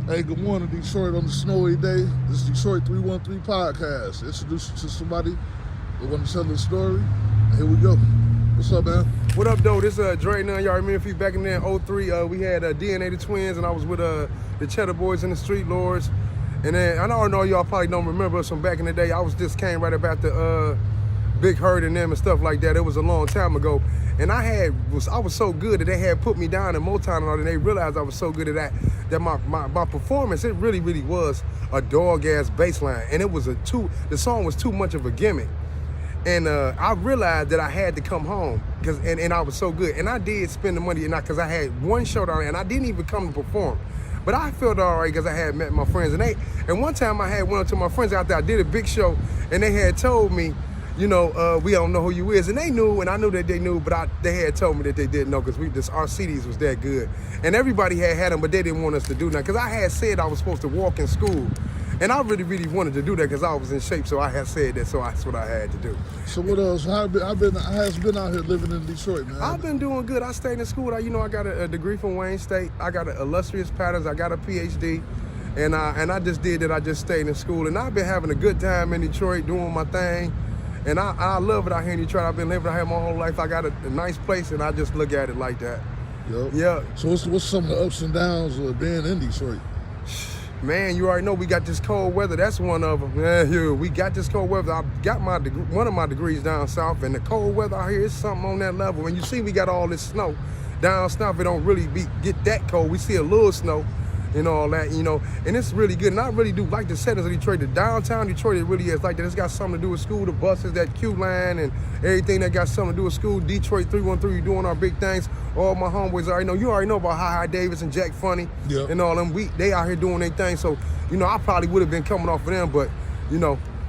Hey, good morning, Detroit, on the snowy day. This is Detroit 313 Podcast. Introduce you to somebody that want to tell the story. And here we go. What's up, man? What up, though? This is Dre. Now, y'all remember if you back in there in 03, we had DNA the Twins, and I was with the Cheddar Boys and the Street Lords. And then, I don't know, y'all probably don't remember us from back in the day. I came right up after Big Hurt and them and stuff like that. It was a long time ago. And I was so good that they had put me down in Motown and all, and they realized I was so good at that my performance, it really was a dog-ass bass line. And the song was too much of a gimmick. And I realized that I had to come home and I was so good. And I did spend the money because I had one show down there and I didn't even come to perform. But I felt all right because I had met my friends. And one time I had went up to my friends out there, I did a big show, and they had told me, we don't know who you is. And they knew, and I knew that they knew, but they had told me that they didn't know because our CDs was that good. And everybody had them, but they didn't want us to do that because I had said I was supposed to walk in school. And I really wanted to do that because I was in shape, so I had said that, so that's what I had to do. So what else? I've been out here living in Detroit, man. I've been doing good. I stayed in school. I got a degree from Wayne State. I got an illustrious patterns. I got a PhD. And I just did that. I just stayed in school. And I've been having a good time in Detroit doing my thing. And I love it out here in Detroit. I've been living out here my whole life. I got a nice place, and I just look at it like that. Yep. Yeah. So what's some of the ups and downs of being in Detroit? Man, you already know we got this cold weather. That's one of them. Yeah, we got this cold weather. I got one of my degrees down south, and the cold weather out here is something on that level. And you see we got all this snow. Down south, it don't really get that cold. We see a little snow and all that, and it's really good. And I really do like the settings of Detroit. The downtown Detroit, it really is like that. It's got something to do with school, the buses, that Q line, and everything that got something to do with school. Detroit 313, doing our big things. All my homeboys you already know about Hi Davis and Jack Funny. Yep. And all them. They out here doing their thing. So, I probably would have been coming off of them, but,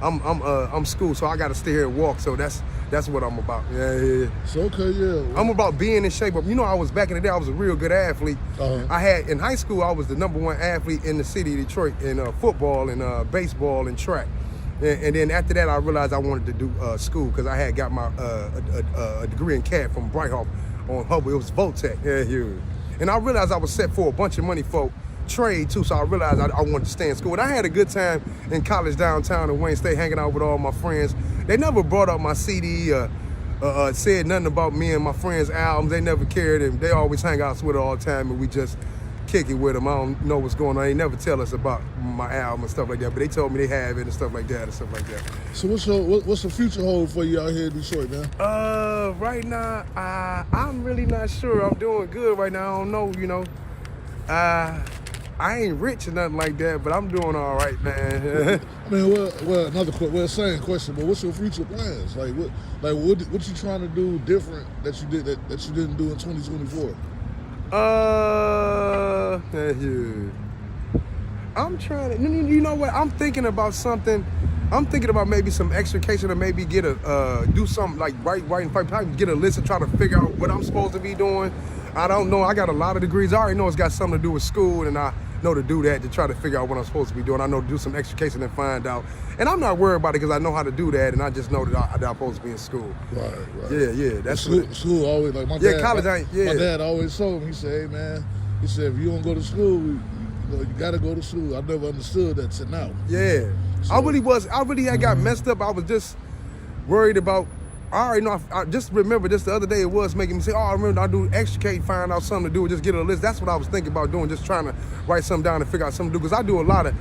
I'm school, so I got to stay here and walk. So that's what I'm about. Yeah. So, okay, yeah. I'm about being in shape. But, I was back in the day, I was a real good athlete. Uh-huh. In high school, I was the #1 athlete in the city of Detroit in football and baseball and track. And then after that, I realized I wanted to do school because I had got my a degree in CAD from Brighthawk on Hubble. It was Voltech. Yeah. And I realized I was set for a bunch of money for trade too, so I realized I wanted to stay in school. And I had a good time in college downtown in Wayne State, hanging out with all my friends. They never brought up my CD, said nothing about me and my friends' albums. They never cared, and they always hang out with it all the time, and we just kick it with them. I don't know what's going on. They never tell us about my album and stuff like that, but they told me they have it and stuff like that. So what's the future hold for you out here in Detroit, man? Right now, I'm really not sure. I'm doing good right now. I don't know, I ain't rich or nothing like that, but I'm doing all right, man. I mean, same question, but what's your future plans? What you trying to do different that you didn't do in 2024? I'm trying to, you know what? I'm thinking about something. I'm thinking about maybe some extrication or maybe do something like writing, probably get a list and try to figure out what I'm supposed to be doing. I don't know. I got a lot of degrees. I already know it's got something to do with school, and I know to do that, to try to figure out what I'm supposed to be doing. I know to do some extrication and find out. And I'm not worried about it because I know how to do that, and I just know that I'm supposed to be in school. Right. Yeah. That's school always, like my dad. College, My dad always told me, he said, hey, man, if you don't go to school, you got to go to school. I never understood that till now. Yeah. So, I really had got messed up. I was just worried about, I already know, I just remember just the other day it was making me say, I remember I do extricate, find out something to do, just get a list. That's what I was thinking about doing, just trying to write something down and figure out something to do. Because I do a lot of,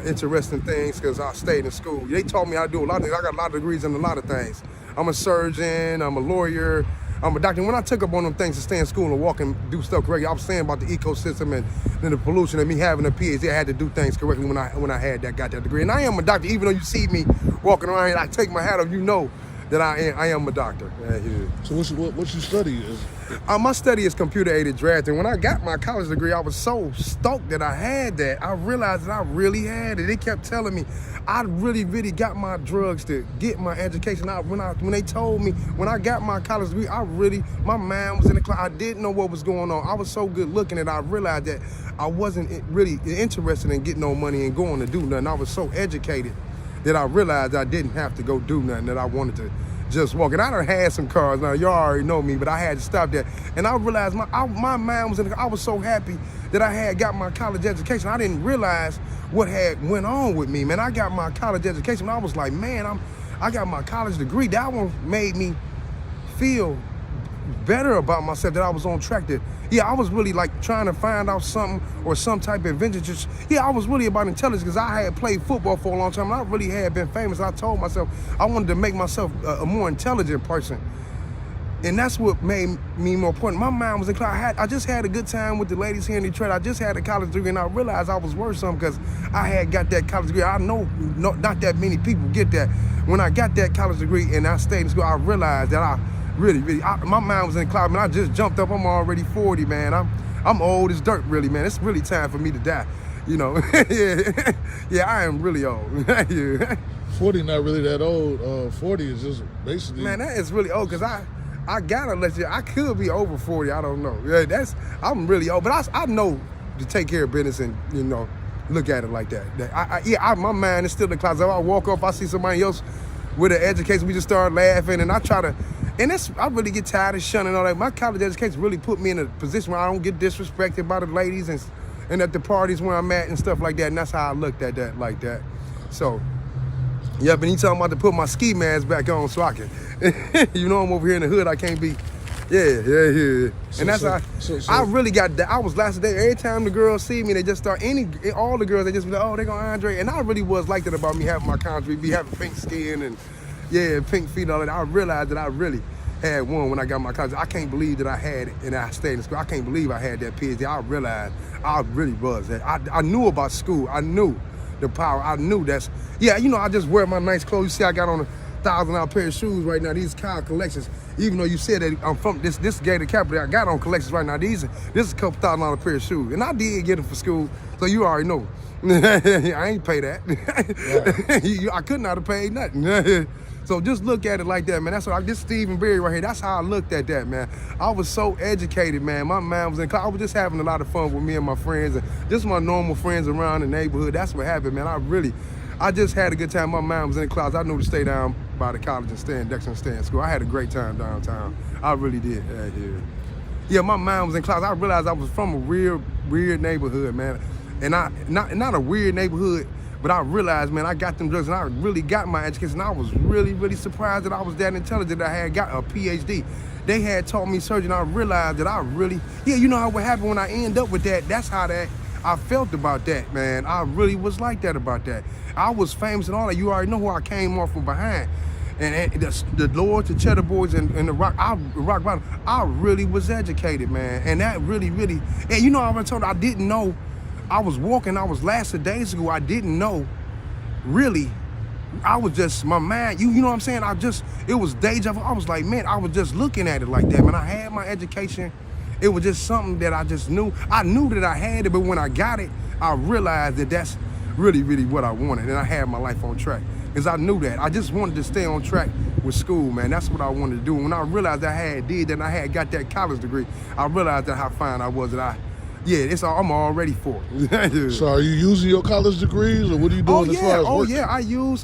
interesting things because I stayed in school. They taught me how to do a lot of things. I got a lot of degrees in a lot of things. I'm a surgeon, I'm a lawyer, I'm a doctor. When I took up on them things to stay in school and walk and do stuff correctly, I was saying about the ecosystem and the pollution and me having a PhD. I had to do things correctly when I got that degree. And I am a doctor, even though you see me walking around here, I take my hat off, that I am a doctor. So what you study is? My study is computer-aided drafting. When I got my college degree, I was so stoked that I had that. I realized that I really had it. They kept telling me I really got my drugs to get my education. When they told me, when I got my college degree, my mind was in the cloud. I didn't know what was going on. I was so good looking that I realized that I wasn't really interested in getting no money and going to do nothing. I was so educated that I realized I didn't have to go do nothing, that I wanted to just walk. And I done had some cars. Now, y'all already know me, but I had to stop that. And I realized my mind was I was so happy that I had got my college education. I didn't realize what had went on with me, man. I got my college education. I was like, man, I got my college degree. That one made me feel better about myself, that I was on track to, I was really like trying to find out something or some type of invention. Just, I was really about intelligence because I had played football for a long time and I really had been famous. I told myself I wanted to make myself a more intelligent person. And that's what made me more important. My mind was inclined. I just had a good time with the ladies here in Detroit. I just had a college degree and I realized I was worth something because I had got that college degree. I know not that many people get that. When I got that college degree and I stayed in school, I realized that my mind was in the cloud, man. I just jumped up. I'm already 40, man. I'm old as dirt, really, man. It's really time for me to die, you know. Yeah, I am really old. Yeah. 40 not really that old. 40 is just basically. Man, that is really old because I gotta let you. I could be over 40. I don't know. Yeah, I'm really old, but I know to take care of business and look at it like that. My mind is still in the closet. If I walk off, I see somebody else with an education, we just start laughing, and I try to. And I really get tired of shunning all that. My college education really put me in a position where I don't get disrespected by the ladies and at the parties where I'm at and stuff like that. And that's how I looked at that like that. So, yeah, but he talking about to put my ski mask back on so I can, I'm over here in the hood. I can't be, yeah. And that's I really got that. I was last day. Every time the girls see me, they just start, all the girls, they just be like, oh, they gonna Andre. And I really was like that about me having my country, be having pink skin and, pink feet, all that. I realized that I really had one when I got my college. I can't believe that I had it and I stayed in school. I can't believe I had that PhD. I realized I really was that. I knew about school. I knew the power. I knew I just wear my nice clothes. You see, I got on a $1,000 pair of shoes right now. These Kyle collections. Even though you said that I'm from this Gator Capital, I got on collections right now. This is a couple $1,000 pair of shoes. And I did get them for school, so you already know. I ain't pay that. Right. I could not have paid nothing. So just look at it like that, man. That's what this Stephen Berry right here. That's how I looked at that, man. I was so educated, man. My mind was in class. I was just having a lot of fun with me and my friends and just my normal friends around the neighborhood. That's what happened, man. I just had a good time. My mind was in the clouds. I knew to stay down by the college and stay in Dexter and stay in school. I had a great time downtown. I really did. Yeah, my mind was in clouds. I realized I was from a real weird neighborhood, man. And not a weird neighborhood, but I realized, man, I got them drugs and I really got my education. I was really, really surprised that I was that intelligent, that I had got a PhD. They had taught me surgery and I realized that I really, you know how what happened when I end up with that? That's how I felt about that, man. I really was like that about that. I was famous and all that. You already know who I came off from behind. And the Lord, the Cheddar Boys, and the Rock Bottom, I really was educated, man. And that really, really, and I told you, I didn't know. I was walking, I was last days ago, I didn't know, really. I was just, my mind, you know what I'm saying? It was deja vu. I was like, man, I was just looking at it like that, man. I had my education. It was just something that I just knew. I knew that I had it, but when I got it, I realized that that's really, really what I wanted. And I had my life on track. Because I knew that. I just wanted to stay on track with school, man. That's what I wanted to do. When I realized I had got that college degree, I realized that how fine I was that I'm all ready for it. So are you using your college degrees or what are you doing as far as work?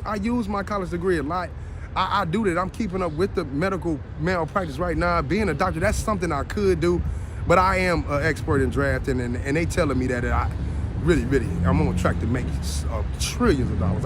I use my college degree a lot. I do that. I'm keeping up with the medical malpractice right now. Being a doctor, that's something I could do, but I am an expert in drafting and they telling me that I I'm on track to make trillions of dollars.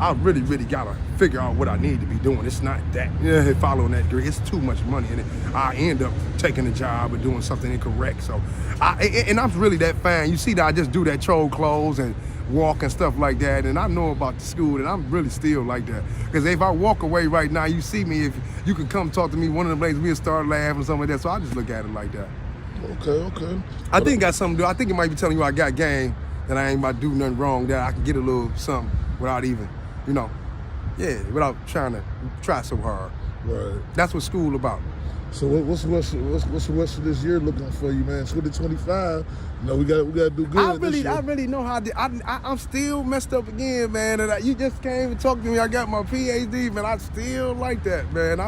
I really, really gotta figure out what I need to be doing. It's not that following that degree. It's too much money in it. I end up taking a job or doing something incorrect. So, I'm really that fan. You see that I just do that troll clothes and walk and stuff like that. And I know about the school, and I'm really still like that. Because if I walk away right now, you see me. If you can come talk to me, one of the ladies, we'll start laughing or something like that. So I just look at it like that. Okay. I think it got something to do. I think it might be telling you I got game, that I ain't about to do nothing wrong, that I can get a little something without even. Without trying to try so hard. Right. That's what school about. So what's the rest of this year looking for you, man? 2025. We gotta do good. I really know how I'm still messed up again, man. And you just came and talked to me. I got my PhD, man. I still like that, man.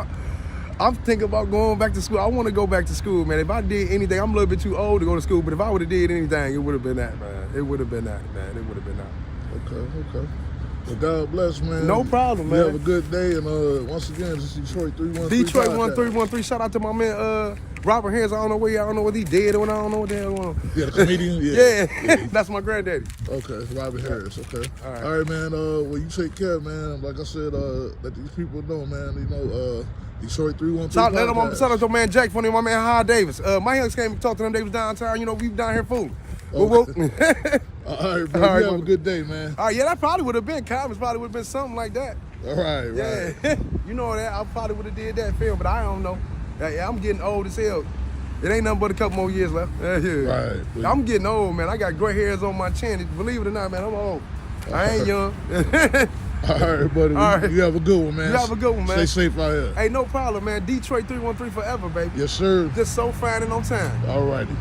I'm thinking about going back to school. I want to go back to school, man. If I did anything, I'm a little bit too old to go to school. But if I would have did anything, it would have been that, man. It would have been that, man. It would have been that. Okay. Well, God bless, man. No problem, man. You have a good day, and once again, this is Detroit 313. Detroit 1313. Shout out to my man Robert Harris, I don't know whether he dead or I don't know what the hell going on. Yeah, the comedian. Yeah. That's my granddaddy. Okay, Robert Harris. Okay. All right. All right, man. Well, you take care, man. Like I said, let these people know, man. You know, Detroit 313 podcast. Shout out to my man Jack Funny, my man High Davis. My hands came and talked to them. They was downtown. You know, we down here fooling. Okay. Whoop, All whoop. right, bro. All right, you have bro. a good day, man. All right, yeah, that probably would have been comments. Probably would have been something like that. All right, right. Yeah, you know that. I probably would have did that film, but I don't know. Yeah, I'm getting old as hell. It ain't nothing but a couple more years left. Right. I'm getting old, man. I got gray hairs on my chin. Believe it or not, man, I'm old. I ain't young. All right, buddy. All right. You have a good one, man. You have a good one, man. Stay safe out here. Hey, no problem, man. Detroit 313 forever, baby. Yes, sir. Just so fine and on time. All righty.